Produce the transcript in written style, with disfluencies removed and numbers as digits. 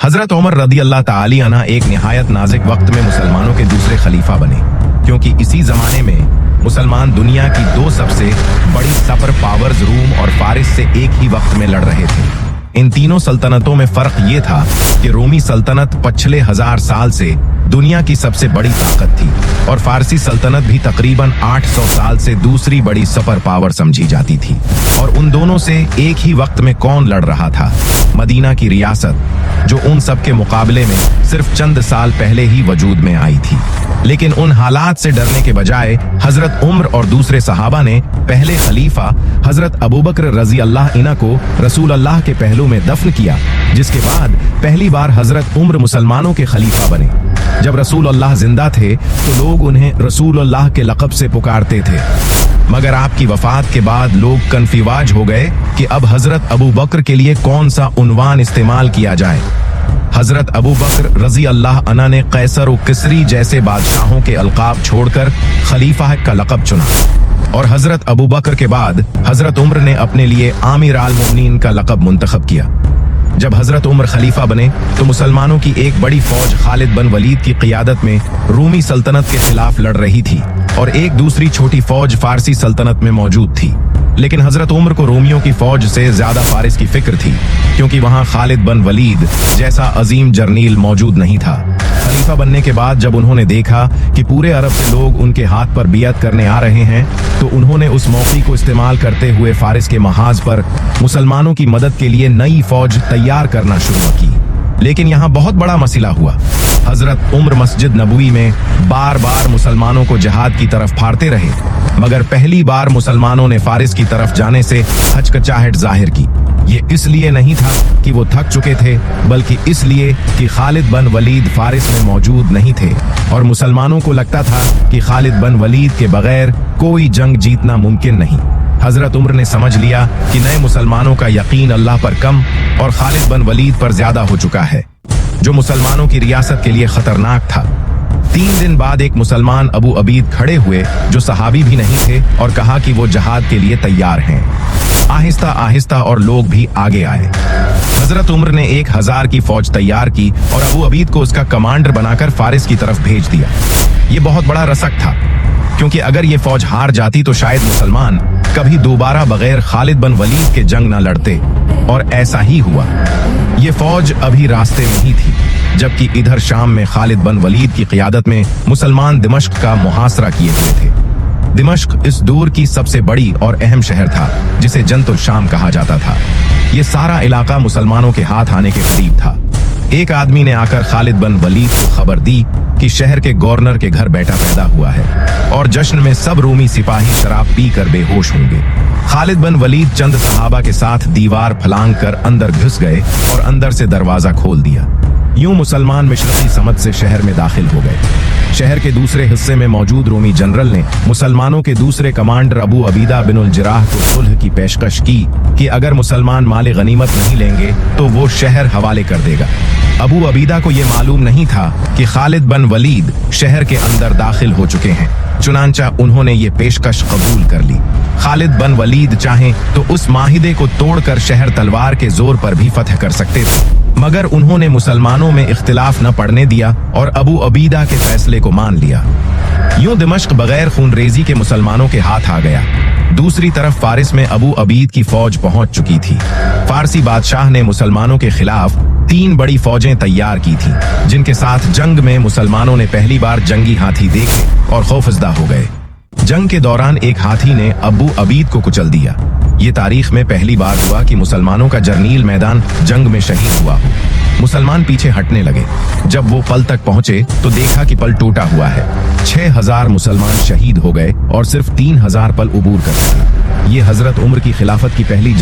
हजरत उमर रदी अल्लाह ताली अन्हा एक निहायत नाजुक वक्त में मुसलमानों के दूसरे खलीफा बने, क्योंकि इसी जमाने में मुसलमान दुनिया की दो सबसे बड़ी सुपर पावर्स रूम और फारिस से एक ही वक्त में लड़ रहे थे। इन तीनों सल्तनतों में फर्क ये था कि रोमी सल्तनत पिछले 1000 साल से दुनिया की सबसे बड़ी ताकत थी और फारसी सल्तनत भी तकरीबन 800 साल से दूसरी बड़ी सुपर पावर समझी जाती थी। और उन दोनों से एक ही वक्त में कौन लड़ रहा था? मदीना की रियासत, जो उन सब के मुकाबले में सिर्फ चंद साल पहले ही वजूद में आई थी। लेकिन उन हालात से डरने के बजाय हजरत उम्र और दूसरे सहाबा ने पहले खलीफा हजरत अबू बकर रजी अल्लाह इन्हा को रसूल अल्लाह के पहलू में दफन किया, जिसके बाद पहली बार हजरत उम्र मुसलमानों के खलीफा बने। जब रसूल अल्लाह जिंदा थे तो लोग उन्हें रसूल अल्लाह के लक़ब से पुकारते थे, मगर आपकी वफात के बाद लोग कन्फ्यूज हो गए कि अब हजरत अबू बकर के लिए कौन सा उन्वान इस्तेमाल किया जाए। हजरत अबू बकर रजी अल्लाह अन्हा ने कैसर और किसरी जैसे बादशाहों के अलकाब छोड़कर खलीफा का लक़ब चुना और हजरत अबू बकर के बाद हजरत उम्र ने अपने लिए आमिर अल मोमिनीन का लक़ब मुंतखब किया। जब हजरत उम्र खलीफा बने तो मुसलमानों की एक बड़ी फौज खालिद बिन वलीद की क़ियादत में रूमी सल्तनत के खिलाफ लड़ रही थी और एक दूसरी छोटी फौज फारसी सल्तनत में मौजूद थी। लेकिन हजरत उम्र को रोमियों की फौज से ज्यादा फारिस की फिक्र थी, क्योंकि वहां खालिद बिन वलीद जैसा अजीम जर्नील मौजूद नहीं था। खलीफा बनने के बाद जब उन्होंने देखा कि पूरे अरब से लोग उनके हाथ पर बियत करने आ रहे हैं, तो उन्होंने उस मौके को इस्तेमाल करते हुए फारिस के महाज पर मुसलमानों की मदद के लिए नई फौज तैयार करना शुरू की। लेकिन यहाँ बहुत बड़ा मसला हुआ। हजरत उम्र मस्जिद नबवी में बार बार मुसलमानों को जिहाद की तरफ फाड़ते रहे, मगर पहली बार मुसलमानों ने फारिस की तरफ जाने से हचकचाहट जाहिर की। ये इसलिए नहीं था कि वो थक चुके थे, बल्कि इसलिए कि खालिद बिन वलीद फारिस में मौजूद नहीं थे और मुसलमानों को लगता था कि खालिद बिन वलीद के बगैर कोई जंग जीतना मुमकिन नहीं। हजरत उम्र ने समझ लिया कि नए मुसलमानों का यकीन अल्लाह पर कम और खालिद बिन वलीद पर ज्यादा हो चुका है, जो मुसलमानों की रियासत के लिए खतरनाक था। 3 दिन बाद एक मुसलमान अबू अबीद खड़े हुए, जो सहाबी भी नहीं थे, और कहा कि वो जहाद के लिए तैयार हैं। आहिस्ता आहिस्ता और लोग भी आगे आए। हजरत उम्र ने 1000 की फौज तैयार की और अबू अबीद को उसका कमांडर बनाकर फारिस की तरफ भेज दिया। ये बहुत बड़ा रसक था, क्योंकि अगर ये फौज हार जाती तो शायद मुसलमान कभी दोबारा बगैर खालिद बिन वलीद के जंग न लड़ते, और ऐसा ही हुआ। ये फौज अभी रास्ते में ही थी, जबकि इधर शाम में खालिद बिन वलीद की क़ियादत में मुसलमान दिमश्क का मुहासरा किए हुए थे। दिमश्क इस दूर की सबसे बड़ी और अहम शहर था, जिसे जन्तुल शाम कहा जाता था। ये सारा इलाका मुसलमानों के हाथ आने के करीब था। एक आदमी ने आकर खालिद बिन वलीद को खबर दी कि शहर के गवर्नर के घर बेटा पैदा हुआ है और जश्न में सब रूमी सिपाही शराब पीकर बेहोश होंगे। खालिद बिन वलीद चंद सहाबा के साथ दीवार फलांग कर अंदर घुस गए और अंदर से दरवाजा खोल दिया। यूं मुसलमान मशरकी समत से शहर में दाखिल हो गए। शहर के दूसरे हिस्से में मौजूद रोमी जनरल ने मुसलमानों के दूसरे कमांडर अबू अबीदा बिन उल जराह को सुलह की पेशकश की कि अगर मुसलमान माले गनीमत नहीं लेंगे तो वो शहर हवाले कर देगा। अबू अबीदा को यह मालूम नहीं था कि खालिद बिन वलीद शहर के अंदर दाखिल हो चुके हैं, चुनांचा उन्होंने ये पेशकश कबूल कर ली। खालिद बिन वलीद चाहें तो उस माहिदे को तोड़कर शहर तलवार के जोर पर भी फतह कर सकते थे, मगर उन्होंने मुसलमानों में इख्तिलाफ न पड़ने दिया और अबू अबीदा के फैसले को मान लिया। यूं दिमश्क बगैर खूनरेजी के मुसलमानों के हाथ आ गया। दूसरी तरफ फारिस में अबू अबीद की फौज पहुंच चुकी थी। फारसी बादशाह ने मुसलमानों के खिलाफ 3 बड़ी फौजें तैयार की थी, जिनके साथ जंग में मुसलमानों ने पहली बार जंगी हाथी देखे और खौफजदा हो गए। जंग के दौरान एक हाथी ने अबू अबीद को कुचल दिया। ये तारीख में पहली बार हुआ कि मुसलमानों का जर्नील मैदान जंग में शहीद हुआ हो। मुसलमान पीछे हटने लगे। जब वो पल तक पहुंचे तो देखा कि पल टूटा हुआ है। 6000 मुसलमान शहीद हो गए और सिर्फ 3000 पल उबूर कर सके। ये हजरत उम्र की खिलाफत की पहली